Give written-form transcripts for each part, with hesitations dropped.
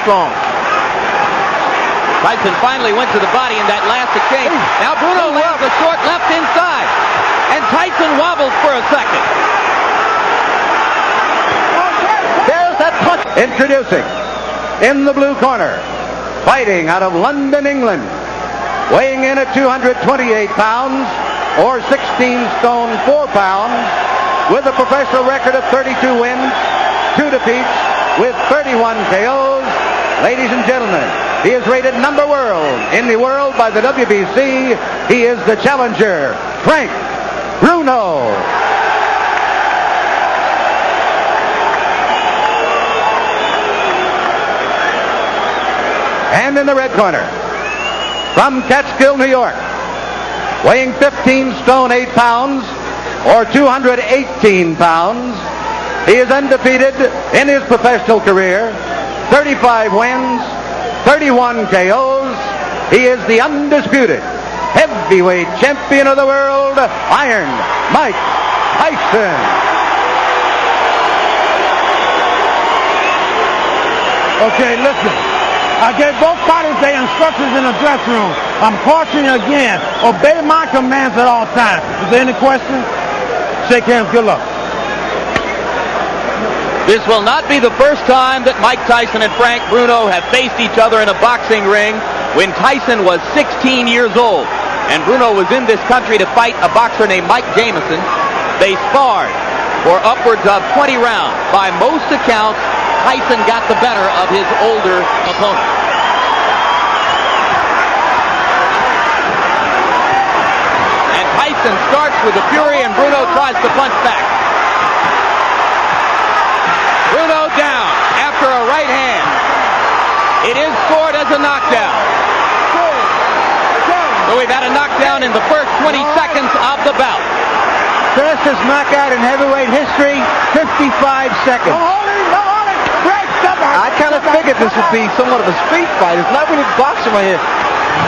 strong. Tyson finally went to the body in that last exchange. Now Bruno lands a short left inside. And Tyson wobbles for a second. There's that punch. Introducing, in the blue corner, fighting out of London, England, weighing in at 228 pounds, or 16 stone 4 pounds, with a professional record of 32 wins, 2 defeats, with 31 KOs. Ladies and gentlemen, he is rated number world in the world by the WBC. He is the challenger, Frank Bruno. And in the red corner, from Catskill, New York, weighing 15 stone 8 pounds, or 218 pounds, he is undefeated in his professional career, 35 wins, 31 KOs. He is the undisputed heavyweight champion of the world, Iron Mike Tyson. Okay, listen. I gave both fighters their instructions in the dressing room. I'm cautioning you again. Obey my commands at all times. Is there any questions? Shake hands. Good luck. This will not be the first time that Mike Tyson and Frank Bruno have faced each other in a boxing ring. When Tyson was 16 years old and Bruno was in this country to fight a boxer named Mike Jamison, they sparred for upwards of 20 rounds. By most accounts, Tyson got the better of his older opponent. And Tyson starts with a fury and Bruno tries to punch back. Bruno down after a right hand. It is scored as a knockdown. So we've had a knockdown in the first 20 seconds of the bout. Fastest knockout in heavyweight history, 55 seconds. I kind of figured this would be somewhat of a street fight. It's not really boxing right here.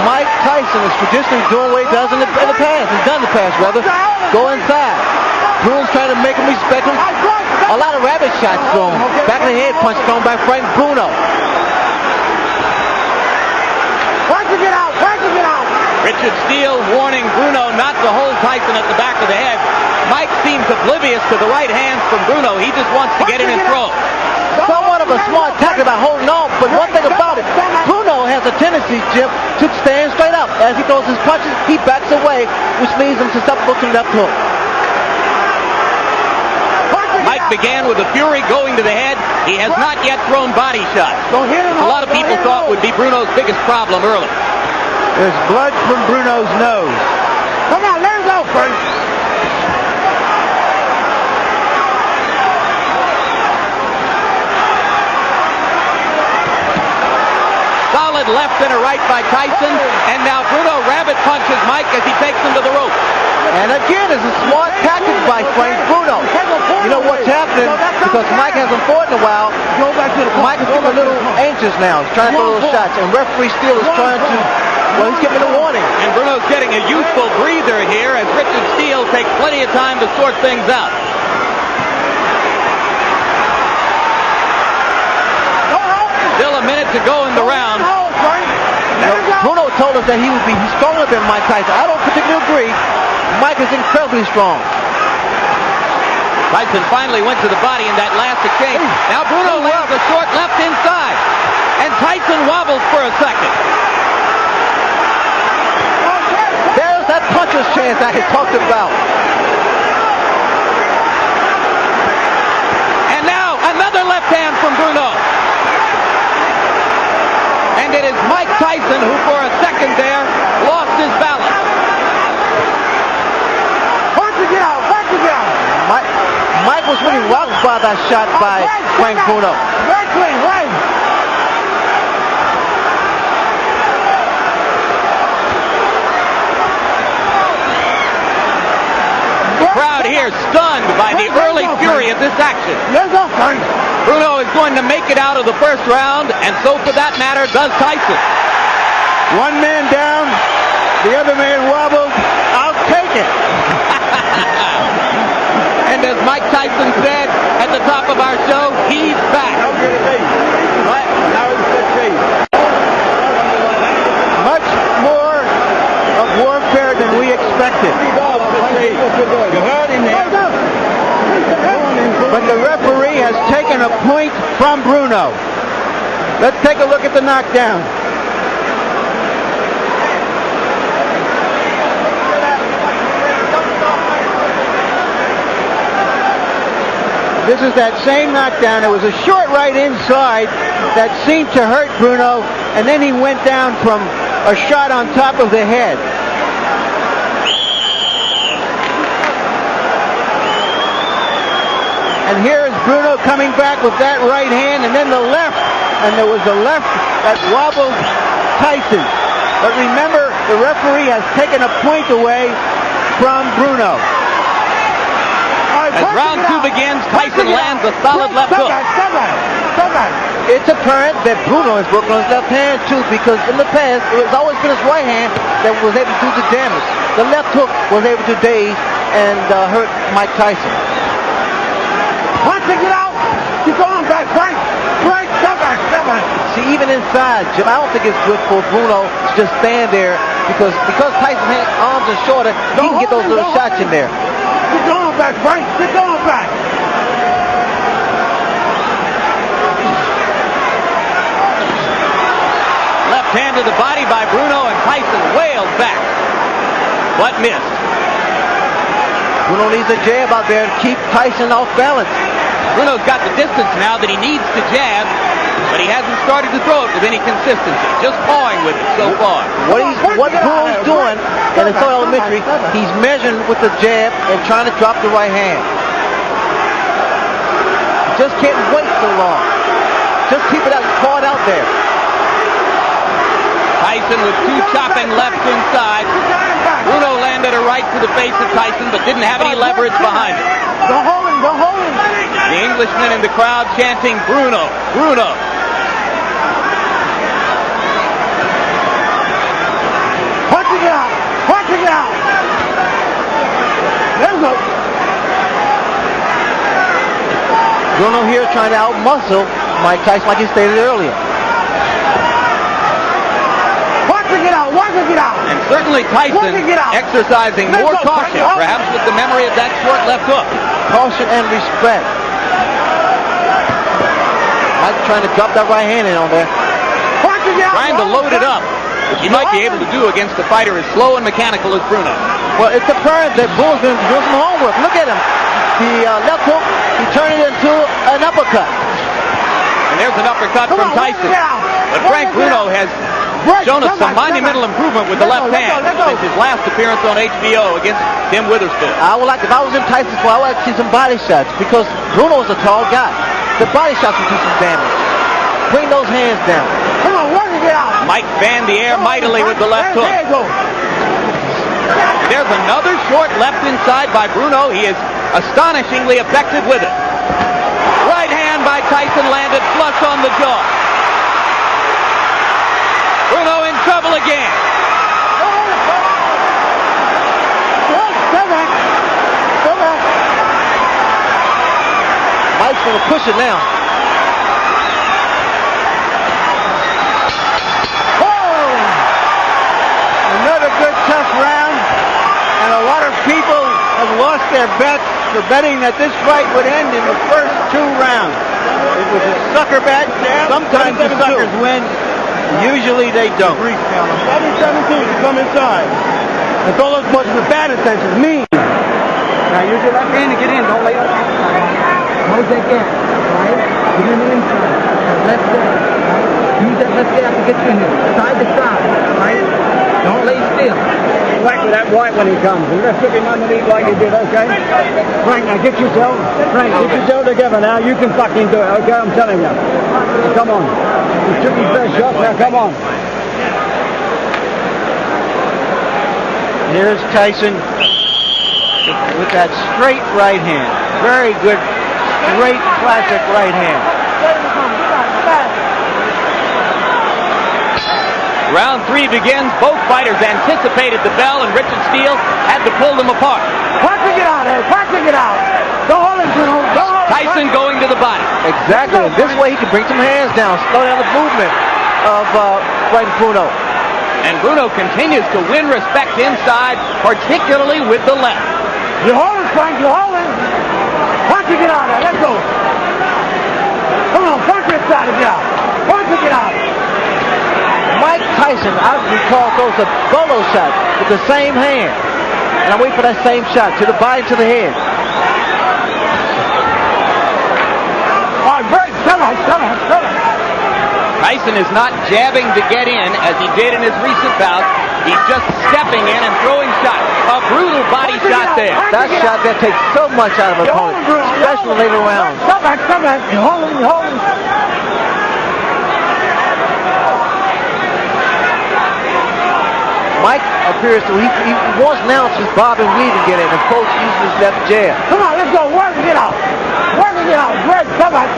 Mike Tyson is traditionally doing what he does in the past. He's done in the past, rather. Go inside. Bruno's trying to make him respect him. A lot of rabbit shots thrown. Back in the head punch thrown by Frank Bruno. Why'd you get out? Why'd you get out? Richard Steele warning Bruno not to hold Tyson at the back of the head. Mike seems oblivious to the right hands from Bruno. He just wants to get in and throw. Somewhat of a smart tactic by holding on, but one thing about it, Bruno has a tendency, Jim, to stand straight up. As he throws his punches, he backs away, which leaves him susceptible to left hook. Mike began with a fury going to the head. He has not yet thrown body shots. A lot of people thought would be Bruno's biggest problem early. There's blood from Bruno's nose. Come on, let him go first. Solid left and a right by Tyson, and now Bruno rabbit punches Mike as he takes him to the rope. And again, it's a smart tactic by Frank Bruno. You know what's happening? Because Mike hasn't fought in a while, Mike is getting a little anxious now. He's trying to throw little shots, and referee Steele is trying to, well, he's giving a warning. And Bruno's getting a useful breather here as Richard Steele takes plenty of time to sort things out. Still a minute to go in the round. Bruno told us that he would be stronger than Mike Tyson. I don't particularly agree. Mike is incredibly strong. Tyson finally went to the body in that last exchange. Now Bruno lands a short left inside. And Tyson wobbles for a second. There's that puncher's chance I had talked about. And now another left hand from Bruno. And it is Mike Tyson who for a second there lost his balance. Mike was really rocked by that shot by Frank Bruno. Very clean, right? The crowd here stunned by the early fury of this action. Let's go, Frank. Bruno is going to make it out of the first round, and so for that matter does Tyson. One man down, the other man wobbles. I'll take it. And as Mike Tyson said at the top of our show, he's back. Right. taken a point from Bruno. Let's take a look at the knockdown. This is that same knockdown. It was a short right inside that seemed to hurt Bruno, and then he went down from a shot on top of the head. And here is Bruno coming back with that right hand, and then the left. And there was a left that wobbled Tyson. But remember, the referee has taken a point away from Bruno. As round two begins, Tyson lands a solid left hook. It's apparent that Bruno is working on his left hand too, because in the past it's always been his right hand that was able to do the damage. The left hook was able to daze and hurt Mike Tyson. Once they get out, keep going back, Frank. Frank, step back. See, even inside, Jim, I don't think it's good for Bruno to just stand there because Tyson's arms are shorter, he can get those little shots in there. Keep going back, Frank. Keep going back. Left hand to the body by Bruno, and Tyson wailed back, but missed. Bruno needs a jab out there to keep Tyson off balance. Bruno's got the distance now that he needs to jab, but he hasn't started to throw it with any consistency, just pawing with it so far. What Bruno's doing, and it's so elementary, he's measuring with the jab and trying to drop the right hand. Just can't wait so long. Just keep it out, paw it out there. Tyson with two chopping lefts inside. Bruno landed a right to the face of Tyson, but didn't have any leverage behind it. Don't hold him. The Englishman in the crowd chanting, Bruno, Bruno. Punch it out. There we go. Bruno here trying to outmuscle Mike Tyson like he stated earlier. Watch it get out. And certainly Tyson exercising more caution, perhaps with the memory of that short left hook. Caution and respect. Mike trying to drop that right hand in on there. Trying to load it up, which he might be able to do against a fighter as slow and mechanical as Bruno. Well, it's apparent that Bruno's been doing some homework. Look at him. The left hook, he turned it into an uppercut. And there's an uppercut from Tyson. But Frank Bruno has shown us some monumental improvement with the left hand since his last appearance on HBO against Tim Witherspoon. If I was in Tyson's spot, I would like to see some body shots because Bruno is a tall guy. The body shots will do some damage. Bring those hands down. Come on, work it out. Mike fanned the air mightily with the left hook. There's another short left inside by Bruno. He is astonishingly effective with it. Right hand by Tyson landed flush on the jaw. Bruno in trouble again. Go back. Mike's going to push it now. Another good tough round, and a lot of people have lost their bets for betting that this fight would end in the first two rounds. It was a sucker bet. Sometimes the suckers win. Usually they don't. 7-17 to come inside. That's all those punches with bad intentions mean. Now use your left hand to get in. Don't lay up outside. Hold that gap, right? Get in the inside. Left gap, right? Use that left gap to get you in there. Side to side, right? Don't lay still. Whack with that right when he comes. You're going to stick him underneath like he did, okay? Frank, now get yourself. Frank, get yourself together now. You can fucking do it, okay? I'm telling you. Come on. You took his best shot, now come on. Here's Tyson with that straight right hand. Very good, straight, classic right hand. Round three begins. Both fighters anticipated the bell, and Richard Steele had to pull them apart. Punch it out. Don't hold him, Bruno. Tyson going to the body. Exactly. And this way he can bring some hands down, slow down the movement of Frank Bruno. And Bruno continues to win respect inside, particularly with the left. You hold it, Frank. You hold it. Punch it out. Let's go. try to get out. Punch to get out. Mike Tyson, I recall, throws a bolo shot with the same hand. And I wait for that same shot to the body, to the head. All right, break. Come on. Tyson is not jabbing to get in as he did in his recent bout. He's just stepping in and throwing shots. A brutal body shot there. That shot there takes so much out of an opponent, especially later rounds. Come back. You're holding. Mike appears to, he wants now to bob and weave and get in, and Coach uses his left jab. Come on, let's go. Work to get out. Break. Come on.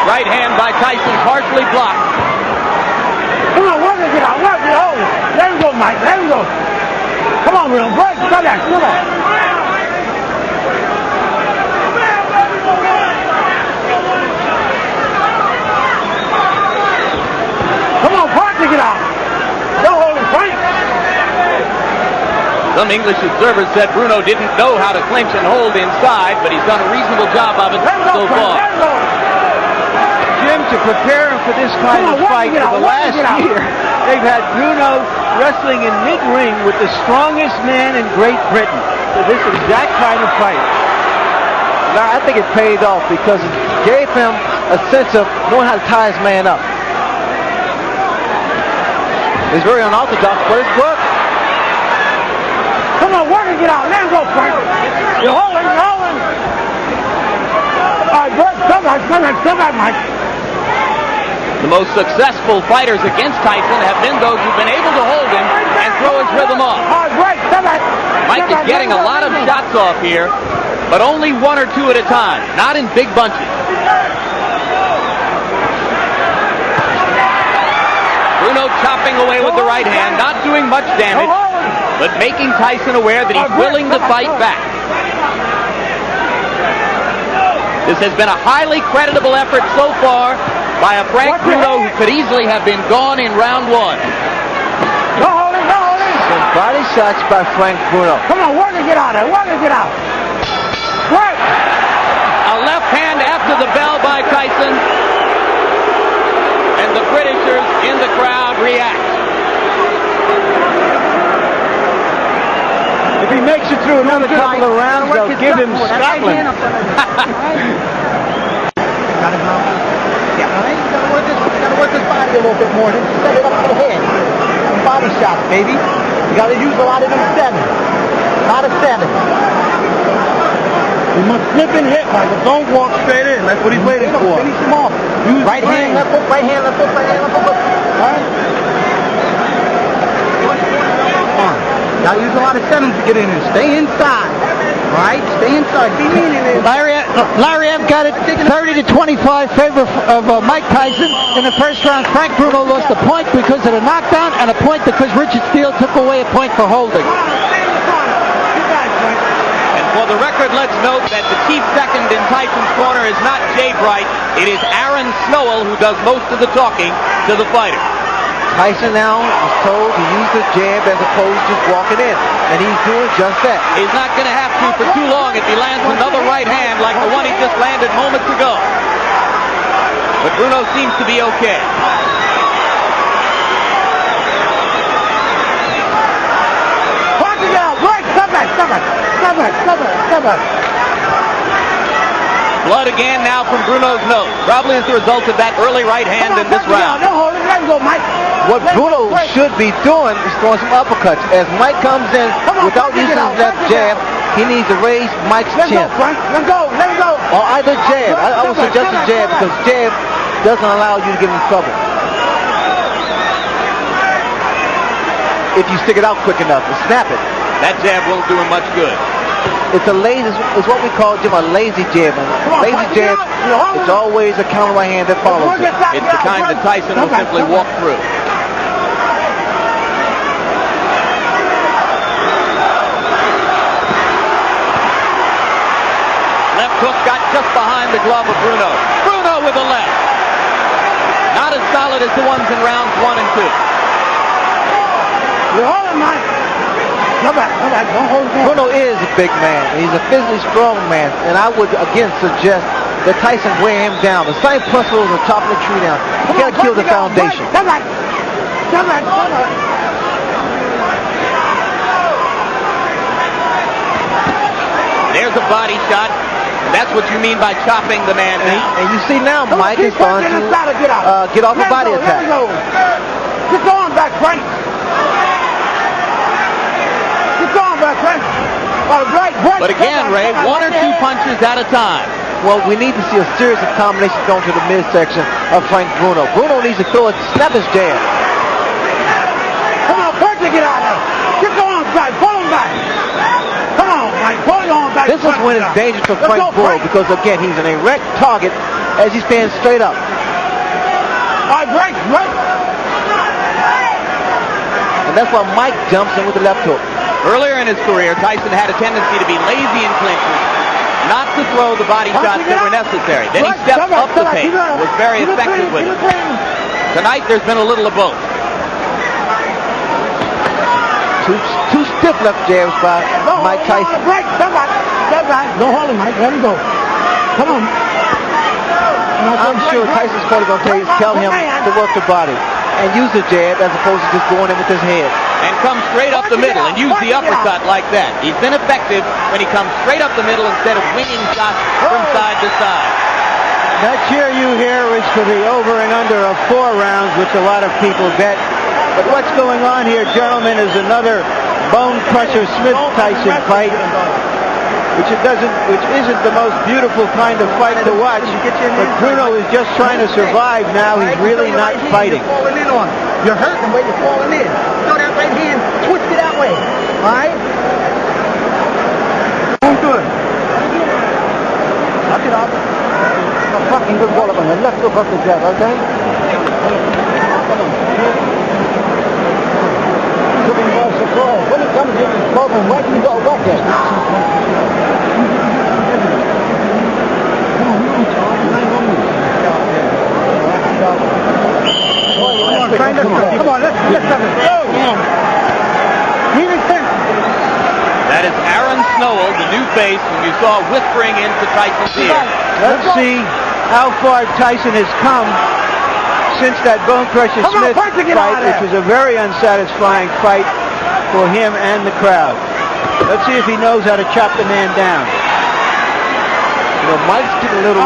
Right hand by Tyson, partially blocked. Come on, work to get out. Hold it. There we go, Mike. There we go. Come on, Bruno. Break. Come back. Come on, park to get out. Don't hold him, Frank. Some English observers said Bruno didn't know how to clinch and hold inside, but he's done a reasonable job of it so far. Jim, to prepare him for this kind of fight for the last year, they've had Bruno wrestling in mid-ring with the strongest man in Great Britain for this exact kind of fight. Now, I think it paid off because it gave him a sense of knowing how to tie his man up. It's very unorthodox, but it's work. Come on, work and get out. Let him go, Frank. You're holding. All right, Bert, come back, Mike. The most successful fighters against Tyson have been those who've been able to hold him and throw his rhythm off. All right, break. Come back. Mike is getting a lot of shots off here, but only one or two at a time, not in big bunches. Bruno chopping away with the right hand, not doing much damage, but making Tyson aware that he's willing to fight back. This has been a highly creditable effort so far by a Frank Bruno who could easily have been gone in round one. No holding. Some body shots by Frank Bruno. Come on, work and get out there. Work. A left hand after the bell by Tyson. And the Britishers in the crowd react. If he makes it through another couple of rounds, they'll give him Scotland. Gotta work his body a little bit more. Just set it up to the head. Some body shots, baby. You gotta use a lot of them sevens. A lot of sevens. You must slip and hit, Michael. Don't walk straight in. That's what he's waiting for. Finish him off. Right hand, left hook, right hand, left hook, right hand, left hook. All right. Come on. Gotta use a lot of sevens to get in and stay inside. All right, stay inside. Be in there. Larry M got it 30-25 favor of Mike Tyson in the first round. Frank Bruno lost a point because of the knockdown and a point because Richard Steele took away a point for holding. And for the record, let's note that the chief second in Tyson's corner is not Jay Bright. It is Aaron Snowell who does most of the talking to the fighter. Tyson now is told to use the jab as opposed to just walking in, and he's doing just that. He's not going to have to for too long if he lands another right hand like the one he just landed moments ago. But Bruno seems to be okay. Park it out. Break. Stop back. Blood again now from Bruno's nose. Probably as a result of that early right hand in this round. Don't hold it. Let him go, Mike. What Bruno should be doing is throwing some uppercuts. As Mike comes in without using his left jab, he needs to raise Mike's chin. Let him go. Or either jab. I would suggest a jab because jab doesn't allow you to get in trouble. If you stick it out quick enough and snap it. That jab won't do him much good. It's what we call, Jim, a lazy jab. Lazy jab, it's always a counter right hand that follows it. It's the kind that Tyson will simply walk through. Left hook got just behind the glove of Bruno. Bruno with the left. Not as solid as the ones in rounds 1 and 2. You're holding, Mike. Come back. Don't hold him. Bruno is a big man. He's a physically strong man, and I would again suggest that Tyson weigh him down. The same principle is the top of the tree down. You gotta kill the foundation. Come back. There's a body shot. That's what you mean by chopping the man down. And you see now, Mike is going to get off a body attack. Get going back, Frank. But again, Ray, 1 or 2 punches at a time. Well, we need to see a series of combinations going to the midsection of Frank Bruno. Bruno needs to throw it, snap his jab. Come on, Frank, get out of there. Get going back. Pull him back. Come on, Mike. Pull him on back. This is when it's dangerous for Frank Bruno because, again, he's an erect target as he stands straight up. All right, break. And that's why Mike jumps in with the left hook. Earlier in his career, Tyson had a tendency to be lazy in clinches, not to throw the body shots that were necessary. Then he stepped up the pace, was very effective with it. Tonight, there's been a little of both. Two stiff left jabs by Mike Tyson. Step back. Don't hold him, Mike. Let him go. Come on. I'm sure Tyson's probably going to tell him to work the body and use the jab as opposed to just going in with his head. And come straight up the middle and use the uppercut like that. He's been effective when he comes straight up the middle instead of winging shots from side to side. That cheer you hear is for the over and under of 4 rounds, which a lot of people bet. But what's going on here, gentlemen, is another bone crusher Smith-Tyson fight, which isn't the most beautiful kind of fight to watch. But Bruno is just trying to survive now. He's really not fighting. You're hurting when you're falling in. Throw that right hand, twist it that way. All right? Good. Knock it off. A fucking good ball up on the left hook of the jab, okay? To be more surprised. When it comes in, it's broken. Why do you go back there? Come on, let's have it. That is Aaron Snowell, the new face, whom you saw whispering into Tyson's ear. Let's see how far Tyson has come since that Bone Crusher Smith fight, which was a very unsatisfying fight for him and the crowd. Let's see if he knows how to chop the man down. You know, Mike's getting a little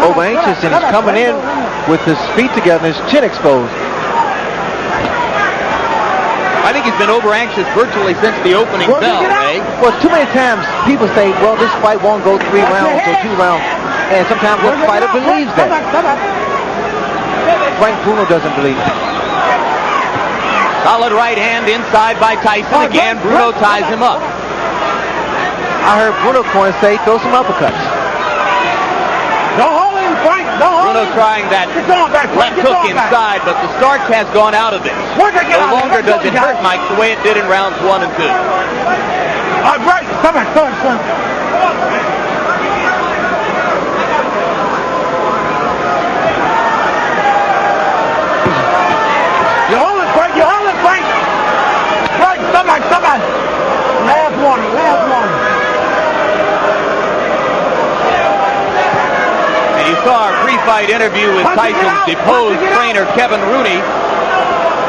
over anxious, and he's coming in with his feet together and his chin exposed. I think he's been over anxious virtually since the opening bell, Ray. Well, too many times people say, well, this fight won't go 3 rounds or 2 rounds. And sometimes the fighter believes that. Frank Bruno doesn't believe it. Solid right hand inside by Tyson. Again, Bruno ties him up. I heard Bruno corner say, throw some uppercuts. Don't hold him, Frank. Don't hold Bruno him. trying that left hook inside, but the starch has gone out of it. No longer does it hurt Mike the way it did in rounds 1 and 2. All right, break. Come on. You hold it, Frank. Frank, come on. Last one. And you saw our pre-fight interview with Tyson's deposed trainer, Kevin Rooney.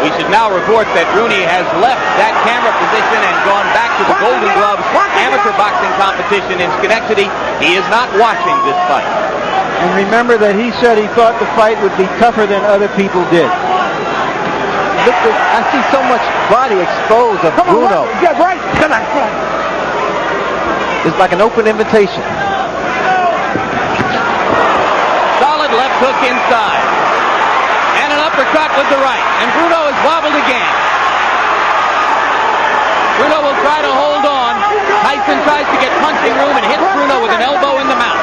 We should now report that Rooney has left that camera position and gone back to the Golden Gloves amateur boxing competition in Schenectady. He is not watching this fight. And remember that he said he thought the fight would be tougher than other people did. Look, I see so much body exposed of Bruno. Get right. Come on. It's like an open invitation. Solid left hook inside. And an uppercut with the right. And Bruno is wobbled again. Bruno will try to hold on. Tyson tries to get punching room and hits Bruno with an elbow in the mouth.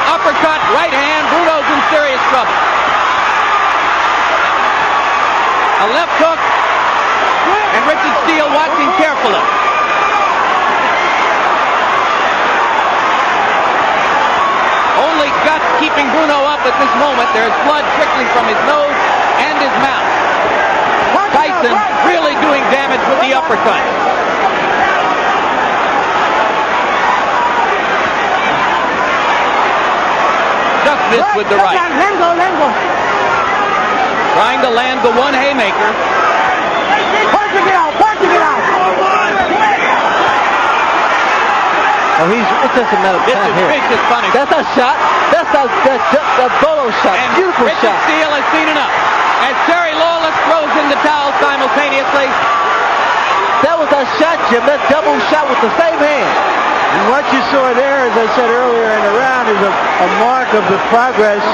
Uppercut, right hand. Bruno's in serious trouble. A left hook. And Richard Steele watching carefully. Only guts keeping Bruno up at this moment. There's blood trickling from his nose and opened his mouth. Tyson really doing damage with the uppercut. Just missed with the right. Let him go, let him go. Trying to land the one haymaker. Punching it out, punching it out. Oh, it's just a matter of This time is here. vicious punishment. That's a shot. That's a bolo shot. And Beautiful Richard shot. Steele has seen enough. As Terry Lawless throws in the towel simultaneously. That was a shot, Jim. That double shot with the same hand. And what you saw there, as I said earlier in the round, is a mark of the progress